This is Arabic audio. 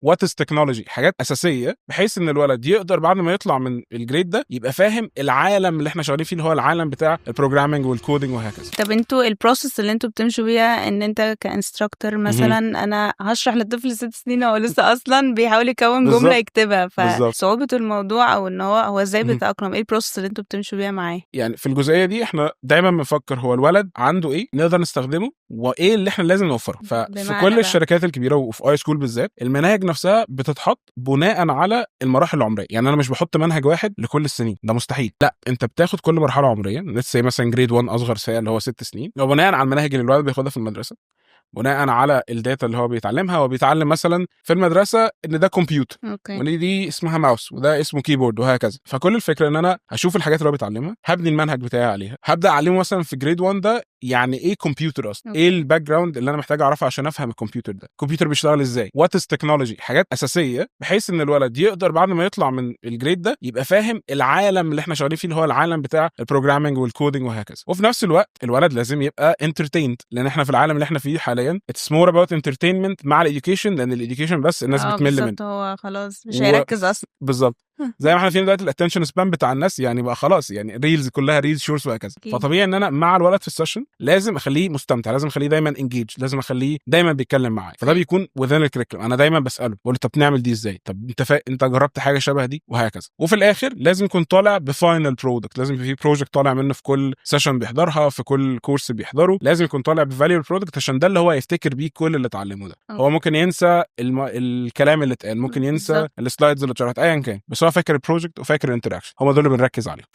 وات از تكنولوجي، حاجات اساسيه بحيث ان الولد يقدر بعد ما يطلع من الجريد ده يبقى فاهم العالم اللي احنا شغالين فيه اللي هو العالم بتاع البروجرامينج والكودينج وهكذا. طب انتوا البروسيس اللي انتوا بتمشوا بيها ان انت كانستراكتور مثلا انا هشرح للطفل 6 سنين هو لسه اصلا بيحاول يكون جمله بالظبط. يكتبها، بالظبط. فصعوبه الموضوع او ان هو ازاي مهم. بيتاقلم، ايه البروسيس اللي انتوا بتمشوا بيها معاه؟ يعني في الجزئيه دي احنا دايما بنفكر هو الولد عنده ايه نقدر نستخدمه وايه اللي احنا لازم نوفره. ففي بمعنى كل بقى الشركات الكبيره وفي اي سكول بالذات المناهج نفسها بتتحط بناء على المراحل العمريه. يعني انا مش بحط منهج واحد لكل السنين، ده مستحيل. لا، انت بتاخد كل مرحله عمريه، لسه مثلا جريد 1 اصغر فئه اللي هو 6 سنين، وبناء على المناهج اللي الولد بياخدها في المدرسه، بناء على الداتا اللي هو بيتعلمها. وبيتعلم مثلا في المدرسه ان ده كمبيوتر، اوكي وان دي اسمها ماوس، وده اسمه كيبورد، وهكذا. فكل الفكره ان انا هشوف الحاجات اللي هو بيتعلمها، هبني المنهج بتاعي عليها، هبدا اعلمه مثلا في جريد 1 ده يعني ايه كمبيوتر اصلا، ايه الباك جراوند اللي انا محتاج اعرفه عشان افهم الكمبيوتر ده، الكمبيوتر بيشتغل ازاي، وات از تكنولوجي، حاجات اساسيه بحيث ان الولد يقدر بعد ما يطلع من الجريد ده يبقى فاهم العالم اللي احنا شغالين فيه اللي هو العالم بتاع البروجرامينج والكودينج وهكذا. وفي نفس الوقت الولد لازم يبقى انترتيند، لان احنا في العالم اللي احنا فيه حاليا اتس مور اباوت انترتينمنت مع الاديوكيشن، لان الاديوكيشن بس الناس بتمل منه. بالظبط، هو خلاص مش هيركز اصلا. بالظبط. زي ما احنا فين دلوقتي الاتنشن سبان بتاع الناس يعني بقى خلاص، يعني ريلز كلها ريلز شورتس وهكذا. فطبيعي ان انا مع الولد في السيشن لازم اخليه مستمتع، لازم اخليه دايما انجيج، لازم اخليه دايما بيتكلم معايا. فده بيكون within الكريكولم. انا دايما بساله بقول له طب نعمل دي ازاي، طب انت جربت حاجه شبه دي، وهكذا. وفي الاخر لازم يكون طالع بفاينل برودكت، لازم في بروجكت طالع منه في كل سيشن بيحضرها، في كل كورس بيحضره، لازم يكون طالع بفاليو برودكت، عشان ده اللي هو يفتكر بيه كل اللي اتعلمه ده. هو ممكن ينسى الكلام اللي اتقال، ممكن ينسى السلايدز اللي اتشرحت، ايا كان، بس هو فاكر البروجكت وفاكر الانتراكشن. هم دول اللي بنركز عليهم.